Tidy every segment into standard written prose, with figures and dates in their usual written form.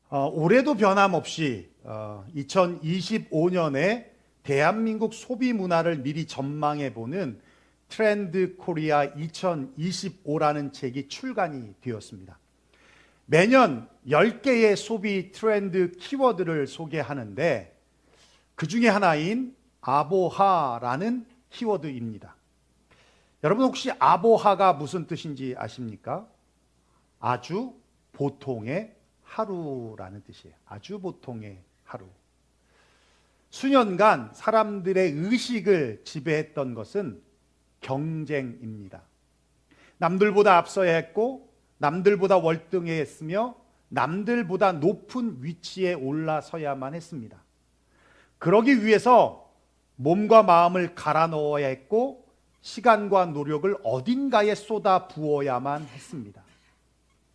올해도 변함없이 2025년에 대한민국 소비 문화를 미리 전망해 보는 트렌드 코리아 2025라는 책이 출간이 되었습니다. 매년 10개의 소비 트렌드 키워드를 소개하는데 그 중에 하나인 아보하라는 키워드입니다. 여러분 혹시 아보하가 무슨 뜻인지 아십니까? 아주 보통의 하루라는 뜻이에요. 아주 보통의 하루. 수년간 사람들의 의식을 지배했던 것은 경쟁입니다. 남들보다 앞서야 했고, 남들보다 월등해야 했으며, 남들보다 높은 위치에 올라서야만 했습니다. 그러기 위해서 몸과 마음을 갈아 넣어야 했고, 시간과 노력을 어딘가에 쏟아 부어야만 했습니다.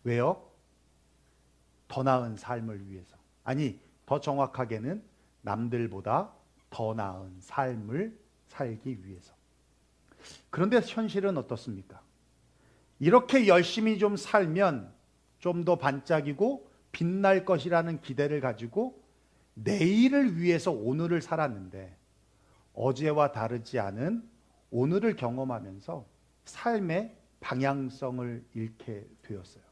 왜요? 더 나은 삶을 위해서. 아니, 더 정확하게는 남들보다 더 나은 삶을 살기 위해서. 그런데 현실은 어떻습니까? 이렇게 열심히 좀 살면 좀 더 반짝이고 빛날 것이라는 기대를 가지고 내일을 위해서 오늘을 살았는데 어제와 다르지 않은 오늘을 경험하면서 삶의 방향성을 잃게 되었어요.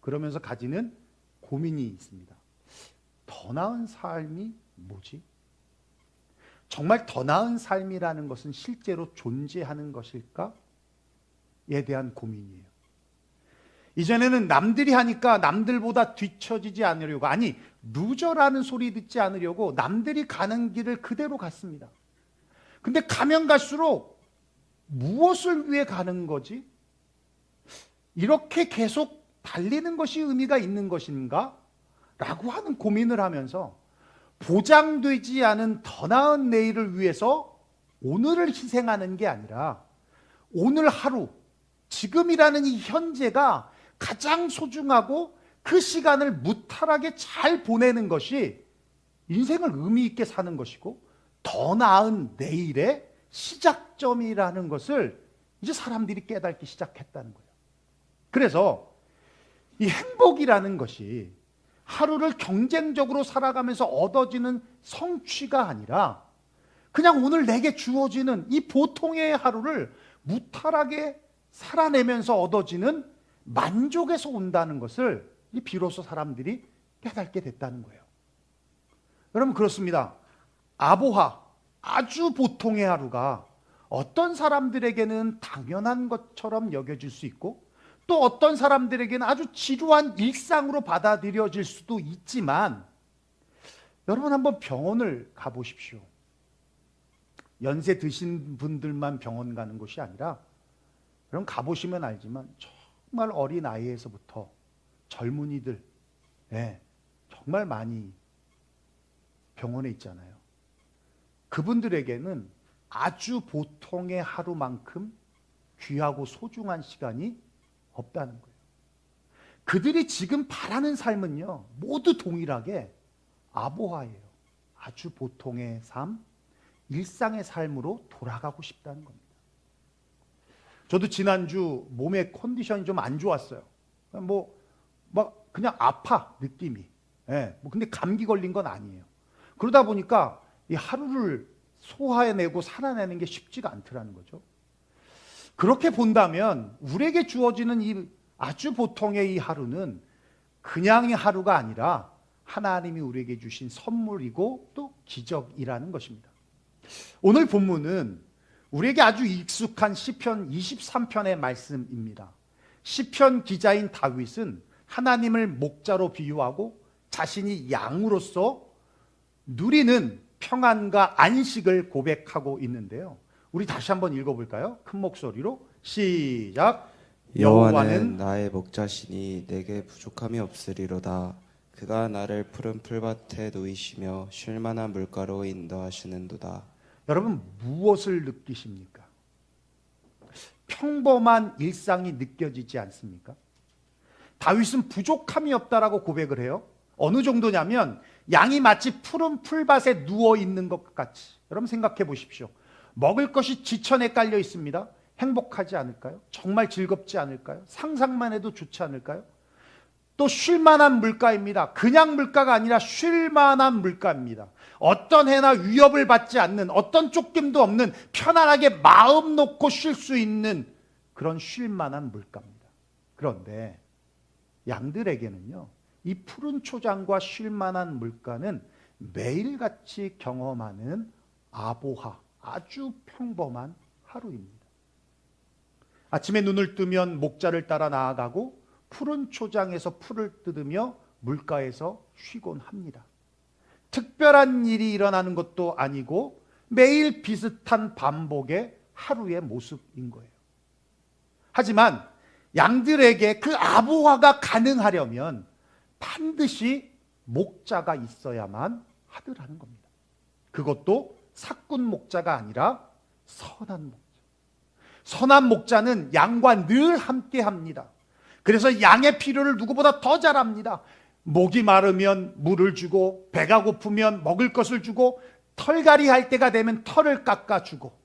그러면서 가지는 고민이 있습니다. 더 나은 삶이 뭐지? 정말 더 나은 삶이라는 것은 실제로 존재하는 것일까? 에 대한 고민이에요. 이전에는 남들이 하니까 남들보다 뒤처지지 않으려고, 아니 루저라는 소리 듣지 않으려고 남들이 가는 길을 그대로 갔습니다. 근데 가면 갈수록 무엇을 위해 가는 거지? 이렇게 계속 달리는 것이 의미가 있는 것인가? 라고 하는 고민을 하면서 보장되지 않은 더 나은 내일을 위해서 오늘을 희생하는 게 아니라 오늘 하루, 지금이라는 이 현재가 가장 소중하고 그 시간을 무탈하게 잘 보내는 것이 인생을 의미 있게 사는 것이고 더 나은 내일의 시작점이라는 것을 이제 사람들이 깨닫기 시작했다는 거예요. 그래서 이 행복이라는 것이 하루를 경쟁적으로 살아가면서 얻어지는 성취가 아니라 그냥 오늘 내게 주어지는 이 보통의 하루를 무탈하게 살아내면서 얻어지는 만족에서 온다는 것을 비로소 사람들이 깨닫게 됐다는 거예요. 여러분 그렇습니다. 아보하, 아주 보통의 하루가 어떤 사람들에게는 당연한 것처럼 여겨질 수 있고 또 어떤 사람들에게는 아주 지루한 일상으로 받아들여질 수도 있지만 여러분 한번 병원을 가보십시오. 연세 드신 분들만 병원 가는 곳이 아니라 여러분 가보시면 알지만 정말 어린 아이에서부터 젊은이들 정말 많이 병원에 있잖아요. 그분들에게는 아주 보통의 하루만큼 귀하고 소중한 시간이 없다는 거예요. 그들이 지금 바라는 삶은요 모두 동일하게 아보하예요. 아주 보통의 삶, 일상의 삶으로 돌아가고 싶다는 겁니다. 저도 지난주 몸의 컨디션이 좀 안 좋았어요. 막 그냥 아파 느낌이. 근데 감기 걸린 건 아니에요. 그러다 보니까 이 하루를 소화해내고 살아내는 게 쉽지가 않더라는 거죠. 그렇게 본다면 우리에게 주어지는 이 아주 보통의 이 하루는 그냥의 하루가 아니라 하나님이 우리에게 주신 선물이고 또 기적이라는 것입니다. 오늘 본문은 우리에게 아주 익숙한 시편 23편의 말씀입니다. 시편 기자인 다윗은 하나님을 목자로 비유하고 자신이 양으로서 누리는 평안과 안식을 고백하고 있는데요. 우리 다시 한번 읽어볼까요? 큰 목소리로 시작. 여호와는 나의 목자시니 내게 부족함이 없으리로다. 그가 나를 푸른 풀밭에 놓이시며 쉴만한 물가로 인도하시는도다. 여러분 무엇을 느끼십니까? 평범한 일상이 느껴지지 않습니까? 다윗은 부족함이 없다라고 고백을 해요. 어느 정도냐면 양이 마치 푸른 풀밭에 누워 있는 것 같이. 여러분 생각해 보십시오. 먹을 것이 지천에 깔려 있습니다. 행복하지 않을까요? 정말 즐겁지 않을까요? 상상만 해도 좋지 않을까요? 또 쉴만한 물가입니다. 그냥 물가가 아니라 쉴만한 물가입니다. 어떤 해나 위협을 받지 않는, 어떤 쫓김도 없는, 편안하게 마음 놓고 쉴 수 있는 그런 쉴만한 물가입니다. 그런데 양들에게는요, 이 푸른 초장과 쉴만한 물가는 매일같이 경험하는 아보하, 아주 평범한 하루입니다. 아침에 눈을 뜨면 목자를 따라 나아가고 푸른 초장에서 풀을 뜯으며 물가에서 쉬곤 합니다. 특별한 일이 일어나는 것도 아니고 매일 비슷한 반복의 하루의 모습인 거예요. 하지만 양들에게 그 아보하가 가능하려면 반드시 목자가 있어야만 하더라는 겁니다. 그것도 사꾼 목자가 아니라 선한 목자. 선한 목자는 양과 늘 함께 합니다. 그래서 양의 필요를 누구보다 더 잘 압니다. 목이 마르면 물을 주고, 배가 고프면 먹을 것을 주고, 털갈이 할 때가 되면 털을 깎아주고.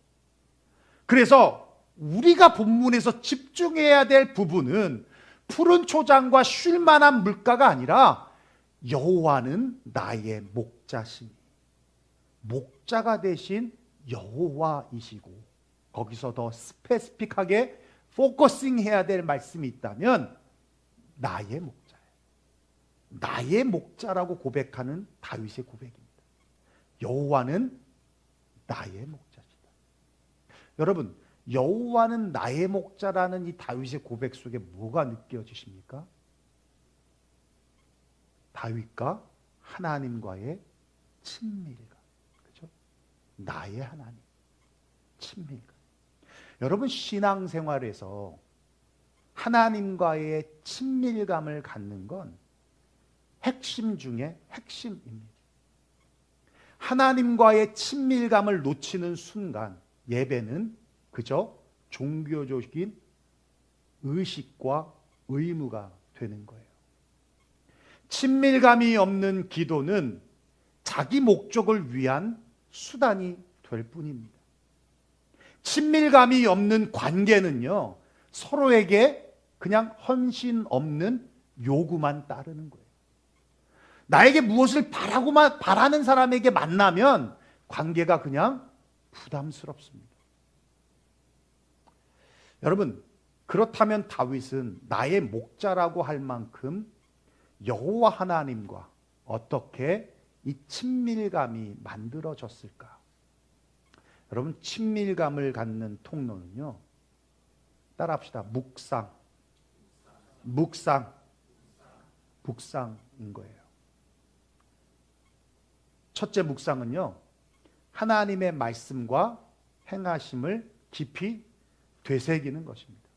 그래서 우리가 본문에서 집중해야 될 부분은 푸른 초장과 쉴 만한 물가가 아니라 여호와는 나의 목자시니, 목자가 되신 여호와이시고, 거기서 더 스페시픽하게 포커싱 해야 될 말씀이 있다면 나의 목자예요. 나의 목자라고 고백하는 다윗의 고백입니다. 여호와는 나의 목자시다. 여러분, 여호와는 나의 목자라는 이 다윗의 고백 속에 뭐가 느껴지십니까? 다윗과 하나님과의 친밀감. 그렇죠? 나의 하나님. 친밀감. 여러분, 신앙생활에서 하나님과의 친밀감을 갖는 건 핵심 중에 핵심입니다. 하나님과의 친밀감을 놓치는 순간 예배는 그저 종교적인 의식과 의무가 되는 거예요. 친밀감이 없는 기도는 자기 목적을 위한 수단이 될 뿐입니다. 친밀감이 없는 관계는요, 서로에게 그냥 헌신 없는 요구만 따르는 거예요. 나에게 무엇을 바라는 사람에게 만나면 관계가 그냥 부담스럽습니다. 여러분, 그렇다면 다윗은 나의 목자라고 할 만큼 여호와 하나님과 어떻게 이 친밀감이 만들어졌을까? 여러분, 친밀감을 갖는 통로는요, 따라합시다. 묵상인 거예요. 첫째 묵상은요, 하나님의 말씀과 행하심을 깊이 되새기는 것입니다.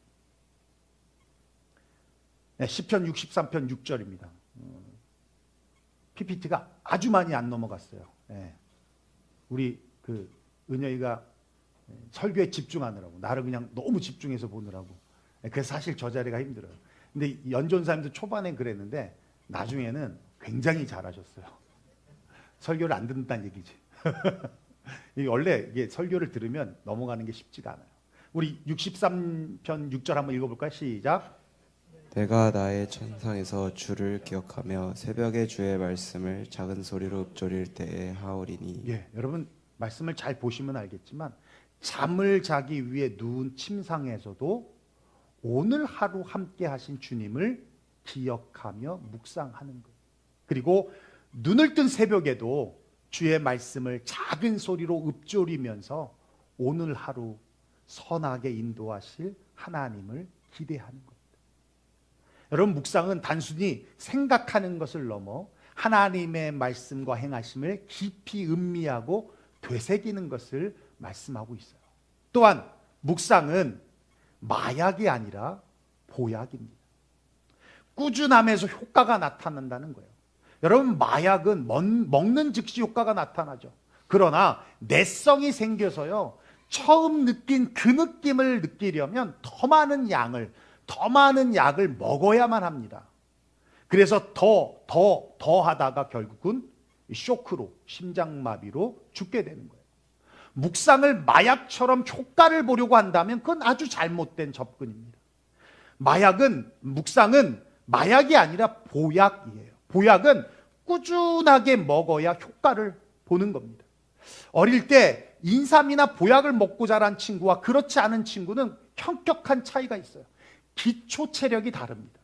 네, 시편 63편 6절입니다. PPT가 아주 많이 안 넘어갔어요. 네. 우리 은영이가 설교에 집중하느라고, 나를 그냥 너무 집중해서 보느라고. 그래서 사실 저 자리가 힘들어요. 근데 연전사님도 초반엔 그랬는데 나중에는 굉장히 잘하셨어요. 설교를 안 듣는다는 얘기지. 원래 이게 설교를 들으면 넘어가는 게 쉽지가 않아요. 우리 63편 6절 한번 읽어볼까요? 시작. 내가 나의 천상에서 주를 기억하며 새벽에 주의 말씀을 작은 소리로 읊조릴 때에 하오리니. 예, 여러분 말씀을 잘 보시면 알겠지만 잠을 자기 위해 누운 침상에서도 오늘 하루 함께 하신 주님을 기억하며 묵상하는 거예요. 그리고 눈을 뜬 새벽에도 주의 말씀을 작은 소리로 읊조리면서 오늘 하루 선하게 인도하실 하나님을 기대하는 겁니다. 여러분, 묵상은 단순히 생각하는 것을 넘어 하나님의 말씀과 행하심을 깊이 음미하고 되새기는 것을 말씀하고 있어요. 또한 묵상은 마약이 아니라 보약입니다. 꾸준함에서 효과가 나타난다는 거예요. 여러분, 마약은 먹는 즉시 효과가 나타나죠. 그러나 내성이 생겨서요, 처음 느낀 그 느낌을 느끼려면 더 많은 약을 먹어야만 합니다. 그래서 더 하다가 결국은 쇼크로, 심장마비로 죽게 되는 거예요. 묵상을 마약처럼 효과를 보려고 한다면 그건 아주 잘못된 접근입니다. 묵상은 마약이 아니라 보약이에요. 보약은 꾸준하게 먹어야 효과를 보는 겁니다. 어릴 때 인삼이나 보약을 먹고 자란 친구와 그렇지 않은 친구는 현격한 차이가 있어요. 기초 체력이 다릅니다.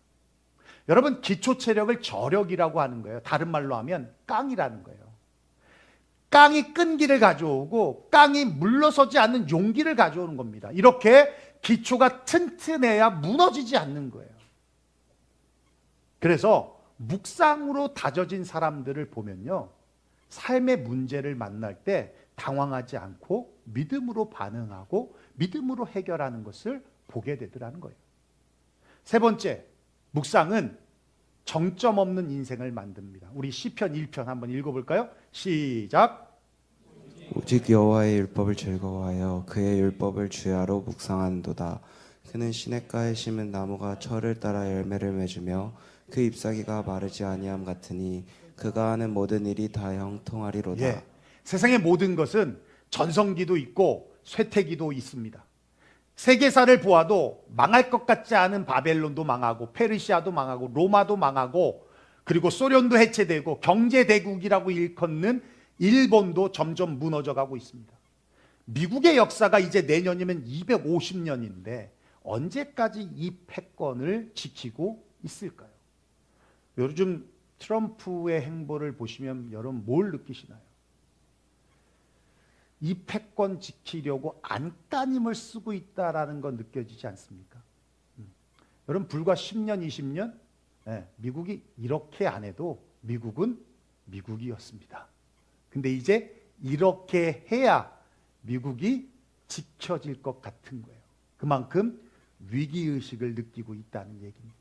여러분, 기초 체력을 저력이라고 하는 거예요. 다른 말로 하면 깡이라는 거예요. 깡이 끈기를 가져오고 깡이 물러서지 않는 용기를 가져오는 겁니다. 이렇게 기초가 튼튼해야 무너지지 않는 거예요. 그래서 묵상으로 다져진 사람들을 보면요, 삶의 문제를 만날 때 당황하지 않고 믿음으로 반응하고 믿음으로 해결하는 것을 보게 되더라는 거예요. 세 번째, 묵상은 정점 없는 인생을 만듭니다. 우리 시편 1편 한번 읽어볼까요? 시작. 오직 여호와의 율법을 즐거워하여 그의 율법을 주야로 묵상한도다. 그는 시냇가에 심은 나무가 철을 따라 열매를 맺으며 그 잎사귀가 마르지 아니함 같으니 그가 하는 모든 일이 다 형통하리로다. 예, 세상의 모든 것은 전성기도 있고 쇠퇴기도 있습니다. 세계사를 보아도 망할 것 같지 않은 바벨론도 망하고 페르시아도 망하고 로마도 망하고 그리고 소련도 해체되고 경제대국이라고 일컫는 일본도 점점 무너져가고 있습니다. 미국의 역사가 이제 내년이면 250년인데 언제까지 이 패권을 지키고 있을까요? 요즘 트럼프의 행보를 보시면 여러분 뭘 느끼시나요? 이 패권 지키려고 안간힘을 쓰고 있다라는 건 느껴지지 않습니까? 여러분, 불과 10년, 20년 미국이 이렇게 안 해도 미국은 미국이었습니다. 근데 이제 이렇게 해야 미국이 지켜질 것 같은 거예요. 그만큼 위기의식을 느끼고 있다는 얘기입니다.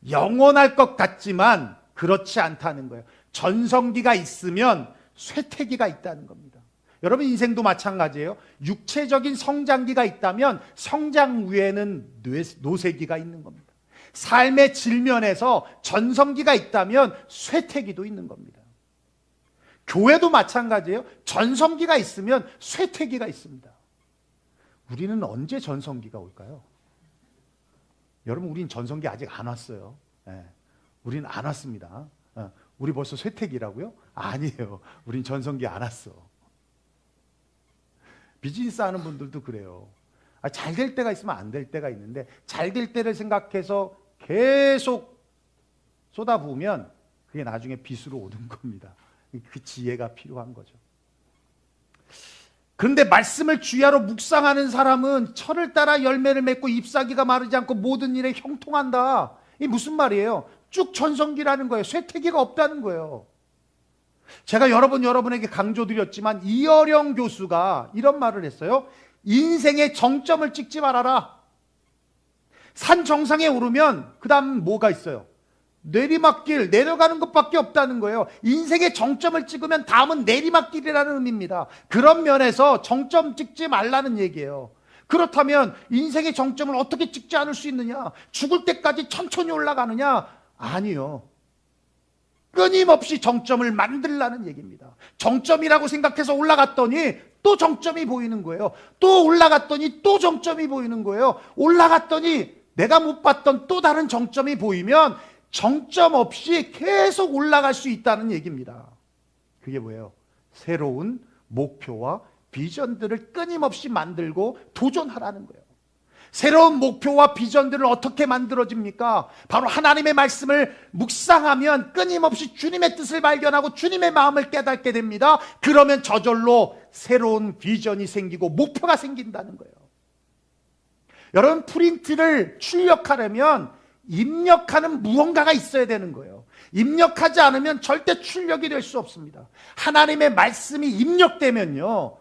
영원할 것 같지만 그렇지 않다는 거예요. 전성기가 있으면 쇠퇴기가 있다는 겁니다. 여러분, 인생도 마찬가지예요. 육체적인 성장기가 있다면 성장 위에는 노쇠기가 있는 겁니다. 삶의 질면에서 전성기가 있다면 쇠퇴기도 있는 겁니다. 교회도 마찬가지예요. 전성기가 있으면 쇠퇴기가 있습니다. 우리는 언제 전성기가 올까요? 여러분, 우린 전성기 아직 안 왔어요. 우린 안 왔습니다. 우리 벌써 쇠퇴기라고요? 아니에요. 우린 전성기 안 왔어. 비즈니스 하는 분들도 그래요. 잘 될 때가 있으면 안 될 때가 있는데 잘 될 때를 생각해서 계속 쏟아부으면 그게 나중에 빚으로 오는 겁니다. 그 지혜가 필요한 거죠. 그런데 말씀을 주야로 묵상하는 사람은 철을 따라 열매를 맺고 잎사귀가 마르지 않고 모든 일에 형통한다. 이게 무슨 말이에요? 쭉 전성기라는 거예요. 쇠퇴기가 없다는 거예요. 제가 여러분에게 강조드렸지만 이어령 교수가 이런 말을 했어요. 인생의 정점을 찍지 말아라. 산 정상에 오르면 그 다음 뭐가 있어요? 내리막길, 내려가는 것밖에 없다는 거예요. 인생의 정점을 찍으면 다음은 내리막길이라는 의미입니다. 그런 면에서 정점 찍지 말라는 얘기예요. 그렇다면 인생의 정점을 어떻게 찍지 않을 수 있느냐? 죽을 때까지 천천히 올라가느냐? 아니요. 끊임없이 정점을 만들라는 얘기입니다. 정점이라고 생각해서 올라갔더니 또 정점이 보이는 거예요. 또 올라갔더니 또 정점이 보이는 거예요. 올라갔더니 내가 못 봤던 또 다른 정점이 보이면 정점 없이 계속 올라갈 수 있다는 얘기입니다. 그게 뭐예요? 새로운 목표와 비전들을 끊임없이 만들고 도전하라는 거예요. 새로운 목표와 비전들을 어떻게 만들어집니까? 바로 하나님의 말씀을 묵상하면 끊임없이 주님의 뜻을 발견하고 주님의 마음을 깨닫게 됩니다. 그러면 저절로 새로운 비전이 생기고 목표가 생긴다는 거예요. 여러분, 프린트를 출력하려면 입력하는 무언가가 있어야 되는 거예요. 입력하지 않으면 절대 출력이 될 수 없습니다. 하나님의 말씀이 입력되면요,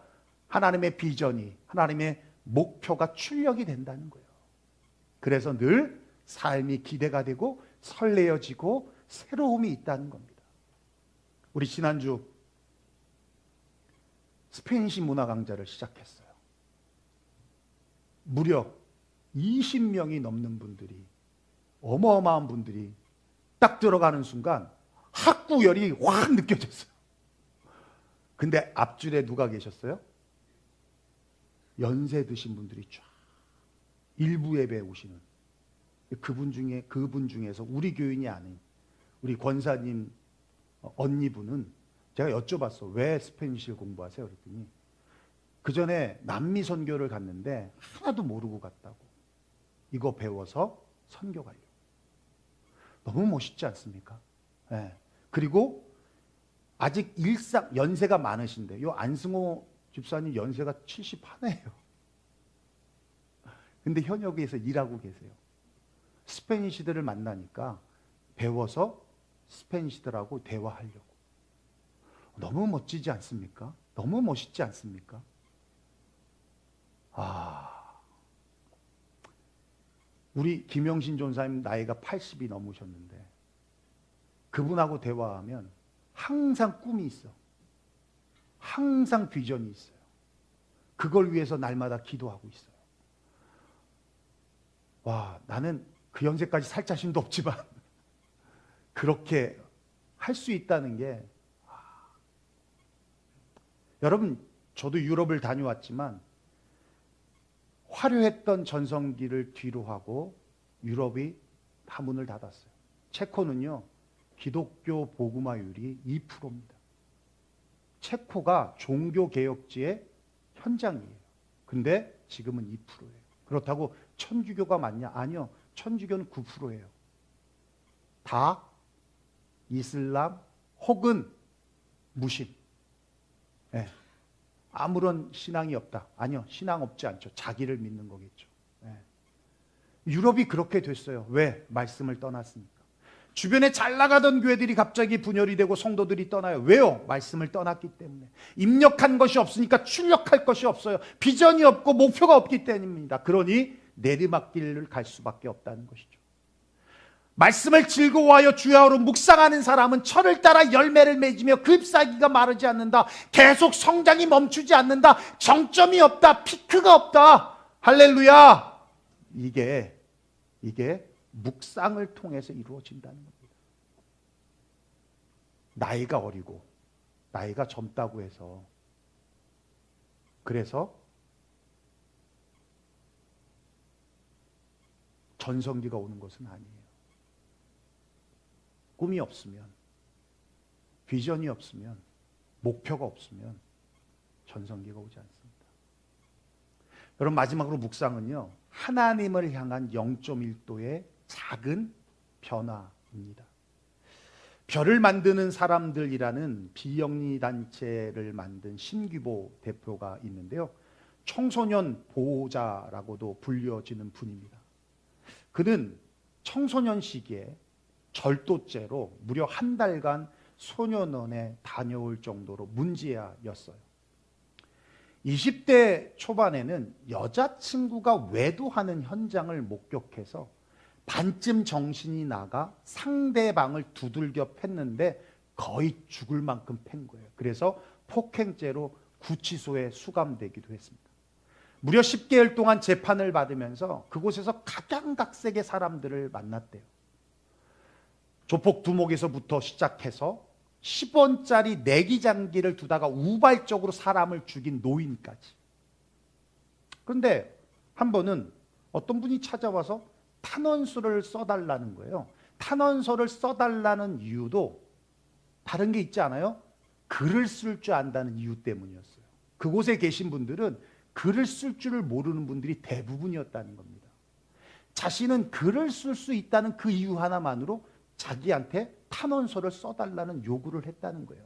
하나님의 비전이, 하나님의 목표가 출력이 된다는 거예요. 그래서 늘 삶이 기대가 되고 설레어지고 새로움이 있다는 겁니다. 우리 지난주 스페인식 문화 강좌를 시작했어요. 무려 20명이 넘는 분들이, 어마어마한 분들이 딱 들어가는 순간 학구열이 확 느껴졌어요. 근데 앞줄에 누가 계셨어요? 연세 드신 분들이 쫙 일부 예배에 오시는. 그분 중에서 우리 교인이 아닌 우리 권사님 언니분은 제가 여쭤봤어. 왜 스페니쉬를 공부하세요? 그랬더니 그 전에 남미 선교를 갔는데 하나도 모르고 갔다고. 이거 배워서 선교 가려고. 너무 멋있지 않습니까? 네. 그리고 아직 연세가 많으신데 요 안승호 집사님 연세가 71이에요. 근데 현역에서 일하고 계세요. 스페니시들을 만나니까 배워서 스페니시들하고 대화하려고. 너무 멋지지 않습니까? 너무 멋있지 않습니까? 우리 김영신 전사님 나이가 80이 넘으셨는데 그분하고 대화하면 항상 꿈이 있어. 항상 비전이 있어요. 그걸 위해서 날마다 기도하고 있어요. 와, 나는 그 연세까지 살 자신도 없지만 그렇게 할 수 있다는 게 여러분, 저도 유럽을 다녀왔지만 화려했던 전성기를 뒤로 하고 유럽이 다 문을 닫았어요. 체코는요, 기독교 복음화율이 2%입니다. 체코가 종교개혁지의 현장이에요. 근데 지금은 2%예요. 그렇다고 천주교가 많냐? 아니요. 천주교는 9%예요. 다 이슬람 혹은 무신. 네. 아무런 신앙이 없다. 아니요. 신앙 없지 않죠. 자기를 믿는 거겠죠. 네. 유럽이 그렇게 됐어요. 왜? 말씀을 떠났으니까. 주변에 잘 나가던 교회들이 갑자기 분열이 되고 성도들이 떠나요. 왜요? 말씀을 떠났기 때문에. 입력한 것이 없으니까 출력할 것이 없어요. 비전이 없고 목표가 없기 때문입니다. 그러니 내리막길을 갈 수밖에 없다는 것이죠. 말씀을 즐거워하여 주야로 묵상하는 사람은 철을 따라 열매를 맺으며 그 잎사귀가 마르지 않는다. 계속 성장이 멈추지 않는다. 정점이 없다. 피크가 없다. 할렐루야. 이게 묵상을 통해서 이루어진다는 겁니다. 나이가 어리고 나이가 젊다고 해서 그래서 전성기가 오는 것은 아니에요. 꿈이 없으면, 비전이 없으면, 목표가 없으면 전성기가 오지 않습니다. 여러분, 마지막으로 묵상은요, 하나님을 향한 0.1도의 작은 변화입니다. 별을 만드는 사람들이라는 비영리 단체를 만든 신규보 대표가 있는데요, 청소년 보호자라고도 불려지는 분입니다. 그는 청소년 시기에 절도죄로 무려 한 달간 소년원에 다녀올 정도로 문제아였어요. 20대 초반에는 여자친구가 외도하는 현장을 목격해서 반쯤 정신이 나가 상대방을 두들겨 팼는데 거의 죽을 만큼 팬 거예요. 그래서 폭행죄로 구치소에 수감되기도 했습니다. 무려 10개월 동안 재판을 받으면서 그곳에서 각양각색의 사람들을 만났대요. 조폭 두목에서부터 시작해서 10원짜리 내기장기를 두다가 우발적으로 사람을 죽인 노인까지. 그런데 한 번은 어떤 분이 찾아와서 탄원서를 써달라는 거예요. 탄원서를 써달라는 이유도 다른 게 있지 않아요? 글을 쓸 줄 안다는 이유 때문이었어요. 그곳에 계신 분들은 글을 쓸 줄을 모르는 분들이 대부분이었다는 겁니다. 자신은 글을 쓸 수 있다는 그 이유 하나만으로 자기한테 탄원서를 써달라는 요구를 했다는 거예요.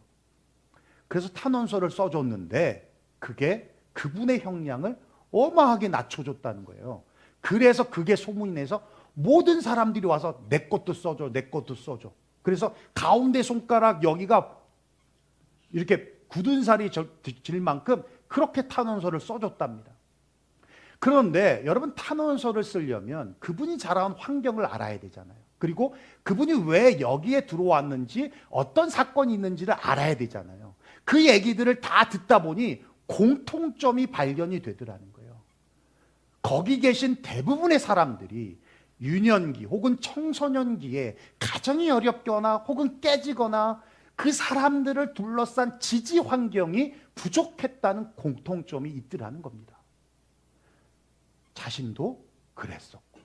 그래서 탄원서를 써줬는데 그게 그분의 형량을 어마하게 낮춰줬다는 거예요. 그래서 그게 소문이 나서 모든 사람들이 와서 내 것도 써줘, 내 것도 써줘. 그래서 가운데 손가락 여기가 이렇게 굳은 살이 질 만큼 그렇게 탄원서를 써줬답니다. 그런데 여러분, 탄원서를 쓰려면 그분이 자라온 환경을 알아야 되잖아요. 그리고 그분이 왜 여기에 들어왔는지, 어떤 사건이 있는지를 알아야 되잖아요. 그 얘기들을 다 듣다 보니 공통점이 발견이 되더라는 거예요. 거기 계신 대부분의 사람들이 유년기 혹은 청소년기에 가정이 어렵거나 혹은 깨지거나 그 사람들을 둘러싼 지지 환경이 부족했다는 공통점이 있더라는 겁니다. 자신도 그랬었고.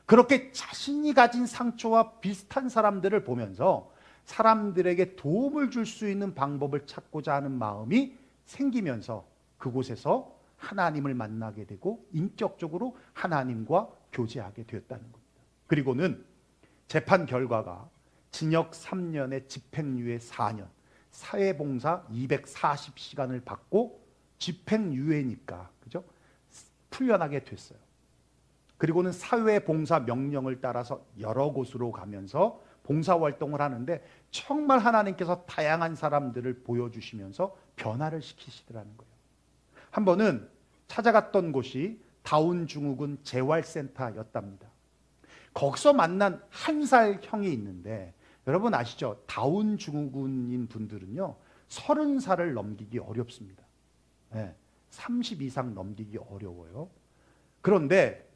그렇게 자신이 가진 상처와 비슷한 사람들을 보면서 사람들에게 도움을 줄 수 있는 방법을 찾고자 하는 마음이 생기면서 그곳에서 하나님을 만나게 되고 인격적으로 하나님과 교제하게 되었다는 겁니다. 그리고는 재판 결과가 징역 3년에 집행유예 4년, 사회봉사 240시간을 받고 집행유예니까 그죠? 풀려나게 됐어요. 그리고는 사회봉사 명령을 따라서 여러 곳으로 가면서 봉사활동을 하는데 정말 하나님께서 다양한 사람들을 보여주시면서 변화를 시키시더라는 거예요. 한 번은 찾아갔던 곳이 다운증후군 재활센터였답니다. 거기서 만난 1살 형이 있는데 여러분 아시죠? 다운증후군인 분들은요 30살을 넘기기 어렵습니다. 30 이상 넘기기 어려워요. 그런데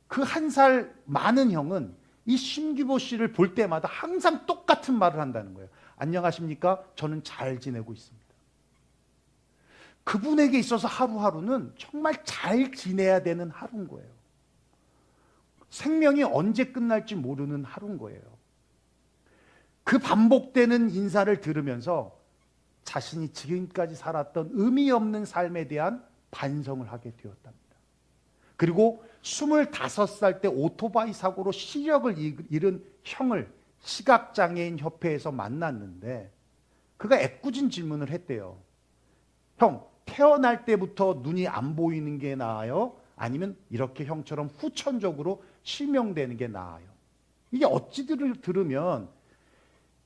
그 1살 많은 형은 이 심규보 씨를 볼 때마다 항상 똑같은 말을 한다는 거예요. 안녕하십니까? 저는 잘 지내고 있습니다. 그분에게 있어서 하루하루는 정말 잘 지내야 되는 하루인 거예요. 생명이 언제 끝날지 모르는 하루인 거예요. 그 반복되는 인사를 들으면서 자신이 지금까지 살았던 의미 없는 삶에 대한 반성을 하게 되었답니다. 그리고 25살 때 오토바이 사고로 시력을 잃은 형을 시각장애인 협회에서 만났는데 그가 애꿎은 질문을 했대요. 형, 태어날 때부터 눈이 안 보이는 게 나아요? 아니면 이렇게 형처럼 후천적으로 실명되는 게 나아요? 이게 어찌 들으면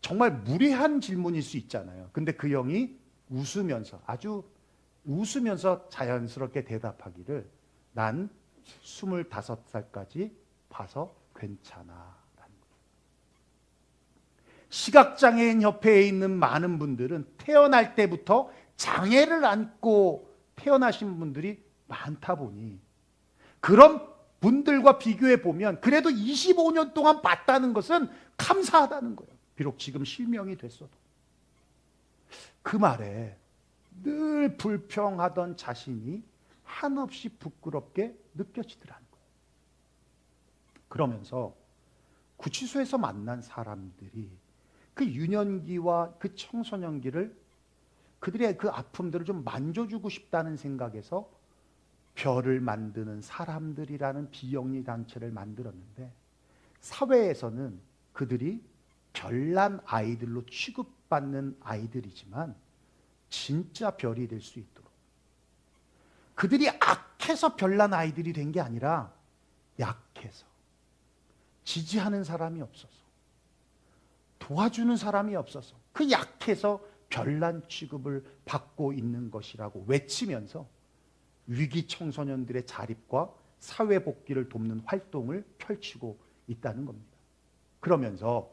정말 무례한 질문일 수 있잖아요. 근데 그 형이 웃으면서 아주 웃으면서 자연스럽게 대답하기를 난 25살까지 봐서 괜찮아. 시각장애인 협회에 있는 많은 분들은 태어날 때부터 장애를 안고 태어나신 분들이 많다 보니 그런 분들과 비교해 보면 그래도 25년 동안 봤다는 것은 감사하다는 거예요. 비록 지금 실명이 됐어도. 그 말에 늘 불평하던 자신이 한없이 부끄럽게 느껴지더라는 거예요. 그러면서 구치소에서 만난 사람들이 그 유년기와 그 청소년기를 그들의 그 아픔들을 좀 만져주고 싶다는 생각에서 별을 만드는 사람들이라는 비영리 단체를 만들었는데 사회에서는 그들이 별난 아이들로 취급받는 아이들이지만 진짜 별이 될 수 있도록 그들이 악해서 별난 아이들이 된 게 아니라 약해서 지지하는 사람이 없어서 도와주는 사람이 없어서 그 약해서 별난 취급을 받고 있는 것이라고 외치면서 위기 청소년들의 자립과 사회 복귀를 돕는 활동을 펼치고 있다는 겁니다. 그러면서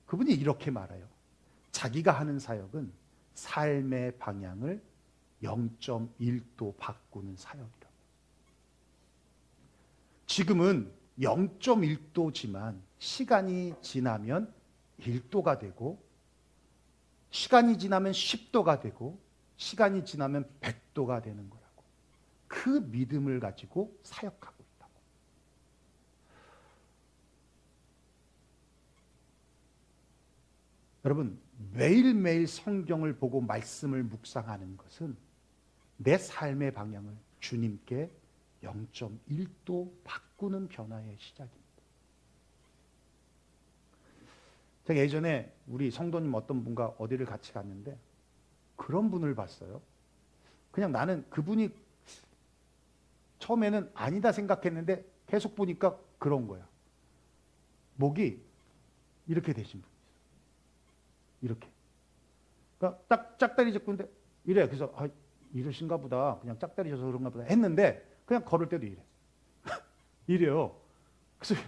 그분이 이렇게 말해요. 자기가 하는 사역은 삶의 방향을 0.1도 바꾸는 사역이라고. 지금은 0.1도지만 시간이 지나면 1도가 되고 시간이 지나면 10도가 되고 시간이 지나면 100도가 되는 거라고. 그 믿음을 가지고 사역하고 있다고. 여러분, 매일매일 성경을 보고 말씀을 묵상하는 것은 내 삶의 방향을 주님께 0.1도 바꾸는 변화의 시작입니다. 제가 예전에 우리 성도님 어떤 분과 어디를 같이 갔는데 그런 분을 봤어요. 그냥 나는 그분이 처음에는 아니다 생각했는데 계속 보니까 그런 거야. 목이 이렇게 되신 분이 있어요. 이렇게. 그러니까 딱 짝다리 짚고 있는데 이래. 그래서 이러신가 보다. 그냥 짝다리 져서 그런가 보다 했는데 그냥 걸을 때도 이래. 이래요. 그래서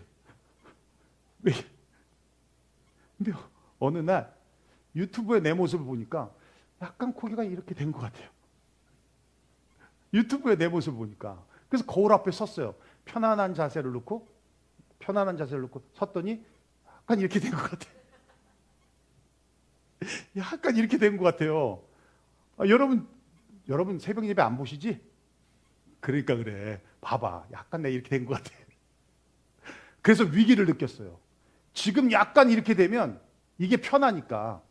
왜? 근데 어느 날 유튜브에 내 모습을 보니까 약간 고개가 이렇게 된 것 같아요. 유튜브에 내 모습을 보니까. 그래서 거울 앞에 섰어요. 편안한 자세를 놓고 섰더니 약간 이렇게 된 것 같아요. 약간 이렇게 된 것 같아요. 여러분 새벽 예배 안 보시지? 그러니까 그래. 봐봐. 약간 내가 이렇게 된 것 같아. 그래서 위기를 느꼈어요. 지금 약간 이렇게 되면 이게 편하니까.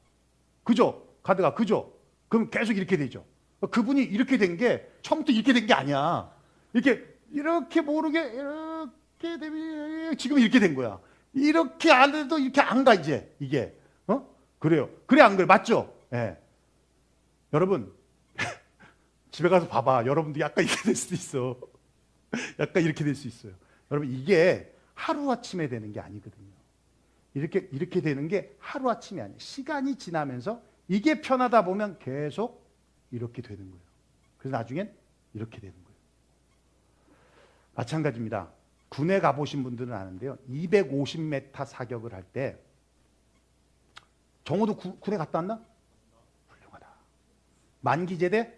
그죠? 가드가 그죠? 그럼 계속 이렇게 되죠. 그분이 이렇게 된 게 처음부터 이렇게 된 게 아니야. 이렇게 모르게 이렇게 되면 지금 이렇게 된 거야. 이렇게 안 해도 이렇게 안 가 이제 이게. 그래요. 그래 안 그래? 맞죠? 예. 여러분 집에 가서 봐봐. 여러분도 약간 이렇게 될 수도 있어. 약간 이렇게 될 수 있어요. 여러분 이게 하루아침에 되는 게 아니거든요. 이렇게 되는 게 하루아침이 아니에요. 시간이 지나면서 이게 편하다 보면 계속 이렇게 되는 거예요. 그래서 나중엔 이렇게 되는 거예요. 마찬가지입니다. 군에 가보신 분들은 아는데요. 250m 사격을 할 때 정호도 군에 갔다 왔나? 훌륭하다. 만기제대?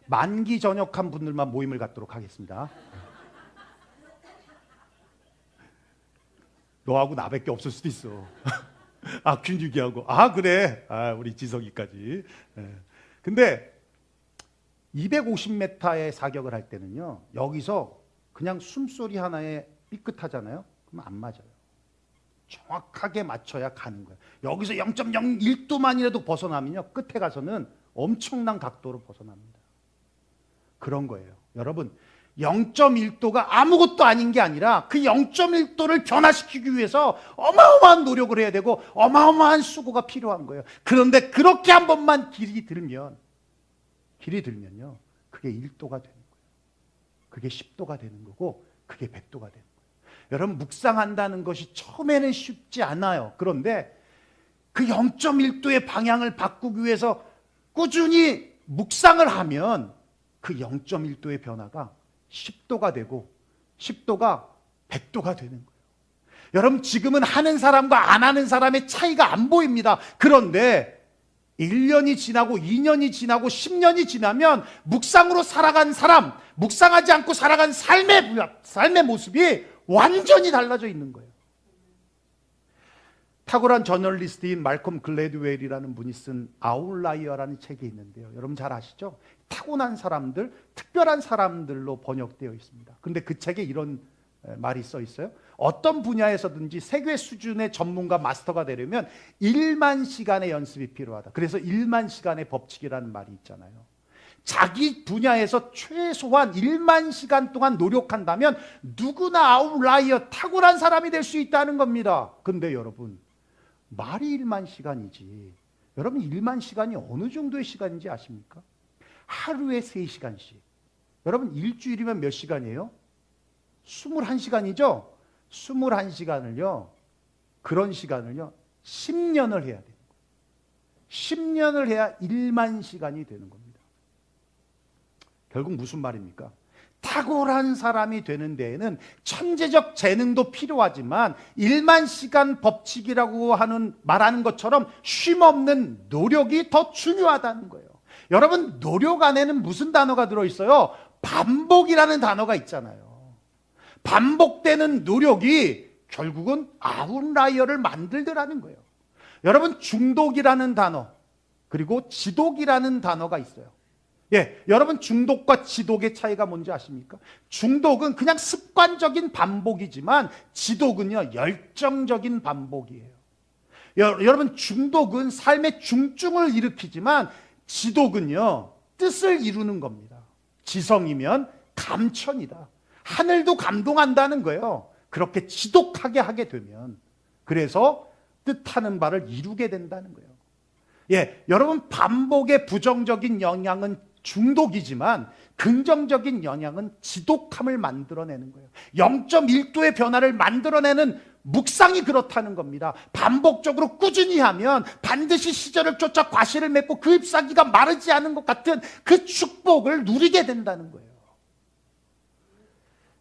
만기 전역한 분들만 모임을 갖도록 하겠습니다. 너하고 나밖에 없을 수도 있어. 균주기하고. 그래. 우리 지석이까지. 근데 250m의 사격을 할 때는요. 여기서 그냥 숨소리 하나에 삐끗하잖아요. 그럼 안 맞아요. 정확하게 맞춰야 가는 거예요. 여기서 0.01도만이라도 벗어나면요. 끝에 가서는 엄청난 각도로 벗어납니다. 그런 거예요. 여러분 0.1도가 아무것도 아닌 게 아니라 그 0.1도를 변화시키기 위해서 어마어마한 노력을 해야 되고 어마어마한 수고가 필요한 거예요. 그런데 그렇게 한 번만 길이 들면요. 그게 1도가 되는 거예요. 그게 10도가 되는 거고 그게 100도가 되는 거예요. 여러분 묵상한다는 것이 처음에는 쉽지 않아요. 그런데 그 0.1도의 방향을 바꾸기 위해서 꾸준히 묵상을 하면 그 0.1도의 변화가 10도가 되고 10도가 100도가 되는 거예요. 여러분 지금은 하는 사람과 안 하는 사람의 차이가 안 보입니다. 그런데 1년이 지나고 2년이 지나고 10년이 지나면 묵상으로 살아간 사람, 묵상하지 않고 살아간 삶의 모습이 완전히 달라져 있는 거예요. 탁월한 저널리스트인 말콤 글래드웰이라는 분이 쓴 아웃라이어라는 책이 있는데요. 여러분 잘 아시죠? 타고난 사람들, 특별한 사람들로 번역되어 있습니다. 근데 그 책에 이런 말이 써 있어요. 어떤 분야에서든지 세계 수준의 전문가 마스터가 되려면 1만 시간의 연습이 필요하다. 그래서 1만 시간의 법칙이라는 말이 있잖아요. 자기 분야에서 최소한 1만 시간 동안 노력한다면 누구나 아웃라이어, 탁월한 사람이 될 수 있다는 겁니다. 근데 여러분 말이 1만 시간이지. 여러분 1만 시간이 어느 정도의 시간인지 아십니까? 하루에 3시간씩. 여러분 일주일이면 몇 시간이에요? 21시간이죠? 21시간을요. 그런 시간을요. 10년을 해야 돼요. 10년을 해야 1만 시간이 되는 겁니다. 결국 무슨 말입니까? 탁월한 사람이 되는 데에는 천재적 재능도 필요하지만 1만 시간 법칙이라고 말하는 것처럼 쉼없는 노력이 더 중요하다는 거예요. 여러분 노력 안에는 무슨 단어가 들어있어요? 반복이라는 단어가 있잖아요. 반복되는 노력이 결국은 아웃라이어를 만들더라는 거예요. 여러분 중독이라는 단어 그리고 지독이라는 단어가 있어요. 여러분 중독과 지독의 차이가 뭔지 아십니까? 중독은 그냥 습관적인 반복이지만 지독은요 열정적인 반복이에요. 여러분 중독은 삶의 중증을 일으키지만 지독은요 뜻을 이루는 겁니다. 지성이면 감천이다. 하늘도 감동한다는 거예요. 그렇게 지독하게 하게 되면. 그래서 뜻하는 바를 이루게 된다는 거예요. 여러분 반복의 부정적인 영향은 중독이지만 긍정적인 영향은 지독함을 만들어내는 거예요. 0.1도의 변화를 만들어내는 묵상이 그렇다는 겁니다. 반복적으로 꾸준히 하면 반드시 시절을 쫓아 과실을 맺고 그 잎사귀가 마르지 않은 것 같은 그 축복을 누리게 된다는 거예요.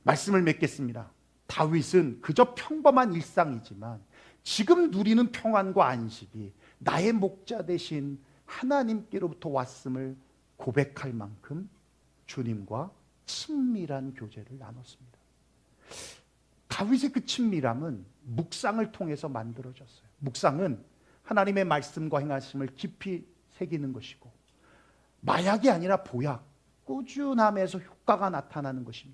말씀을 맺겠습니다. 다윗은 그저 평범한 일상이지만 지금 누리는 평안과 안식이 나의 목자 되신 하나님께로부터 왔음을 고백할 만큼 주님과 친밀한 교제를 나눴습니다. 다윗의 그 친밀함은 묵상을 통해서 만들어졌어요. 묵상은 하나님의 말씀과 행하심을 깊이 새기는 것이고 마약이 아니라 보약, 꾸준함에서 효과가 나타나는 것이며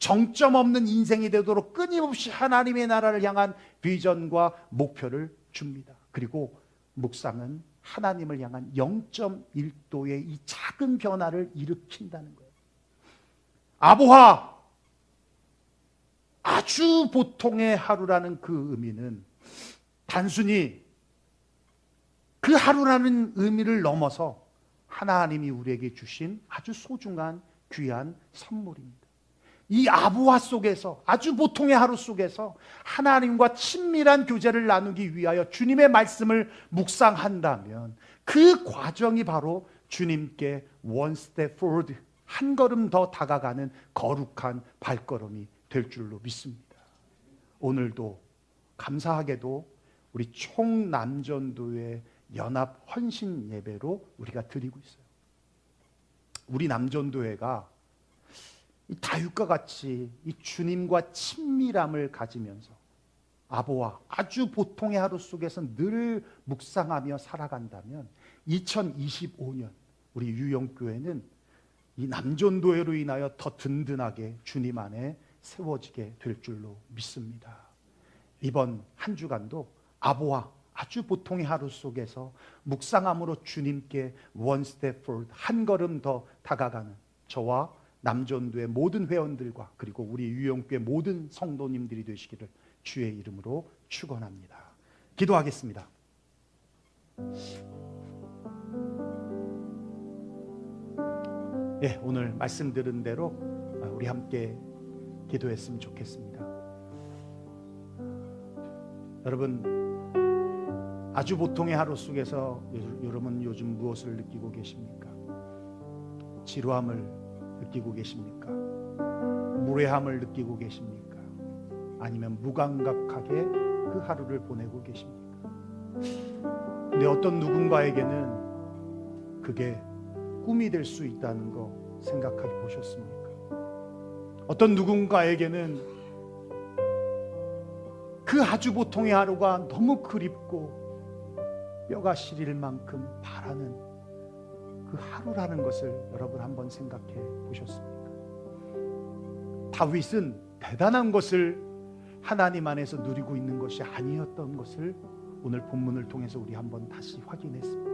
정점 없는 인생이 되도록 끊임없이 하나님의 나라를 향한 비전과 목표를 줍니다. 그리고 묵상은 하나님을 향한 0.1도의 이 작은 변화를 일으킨다는 거예요. 아보하, 아주 보통의 하루라는 그 의미는 단순히 그 하루라는 의미를 넘어서 하나님이 우리에게 주신 아주 소중한 귀한 선물입니다. 이 아보하 속에서, 아주 보통의 하루 속에서 하나님과 친밀한 교제를 나누기 위하여 주님의 말씀을 묵상한다면 그 과정이 바로 주님께 one step forward, 한 걸음 더 다가가는 거룩한 발걸음이 될 줄로 믿습니다. 오늘도 감사하게도 우리 총남전도회 연합 헌신 예배로 우리가 드리고 있어요. 우리 남전도회가 이 다윗과 같이 이 주님과 친밀함을 가지면서 아보와 아주 보통의 하루 속에서 늘 묵상하며 살아간다면 2025년 우리 유영교회는 이 남전도회로 인하여 더 든든하게 주님 안에 세워지게 될 줄로 믿습니다. 이번 한 주간도 아보와 아주 보통의 하루 속에서 묵상함으로 주님께 one step forward, 한 걸음 더 다가가는 저와 남전도의 모든 회원들과 그리고 우리 유영교회 모든 성도님들이 되시기를 주의 이름으로 축원합니다. 기도하겠습니다. 예, 오늘 말씀 들은 대로 우리 함께 기도했으면 좋겠습니다. 여러분, 아주 보통의 하루 속에서 여러분 요즘 무엇을 느끼고 계십니까? 지루함을 느끼고 계십니까? 무례함을 느끼고 계십니까? 아니면 무감각하게 그 하루를 보내고 계십니까? 근데 어떤 누군가에게는 그게 꿈이 될 수 있다는 거 생각해 보셨습니까? 어떤 누군가에게는 그 아주 보통의 하루가 너무 그립고 뼈가 시릴 만큼 바라는 그 하루라는 것을 여러분 한번 생각해 보셨습니까? 다윗은 대단한 것을 하나님 안에서 누리고 있는 것이 아니었던 것을 오늘 본문을 통해서 우리 한번 다시 확인했습니다.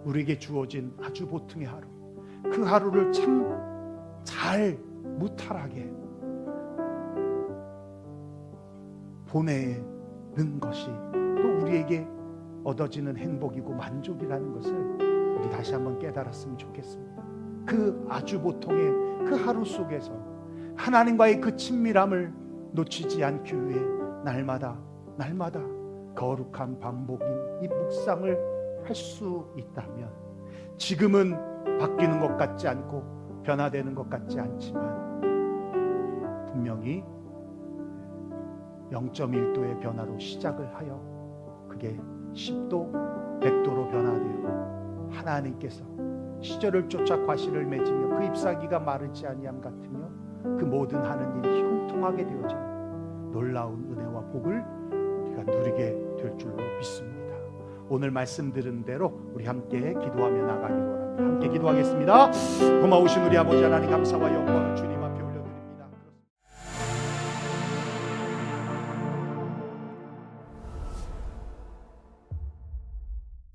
우리에게 주어진 아주 보통의 하루, 그 하루를 참 잘 무탈하게 보내는 것이 또 우리에게 얻어지는 행복이고 만족이라는 것을 우리 다시 한번 깨달았으면 좋겠습니다. 그 아주 보통의 그 하루 속에서 하나님과의 그 친밀함을 놓치지 않기 위해 날마다 거룩한 반복인 이 묵상을 할 수 있다면 지금은 바뀌는 것 같지 않고 변화되는 것 같지 않지만 분명히 0.1도의 변화로 시작을 하여 그게 10도, 100도로 변화되어 하나님께서 시절을 쫓아 과실을 맺으며 그 잎사귀가 마르지 아니함 같으며 그 모든 하는 일이 형통하게 되어지는 놀라운 은혜와 복을 우리가 누리게 될 줄로 믿습니다. 오늘 말씀 들은 대로 우리 함께 기도하며 나가기로 합니다. 함께 기도하겠습니다. 고마우신 우리 아버지 하나님, 감사와 영광을 주님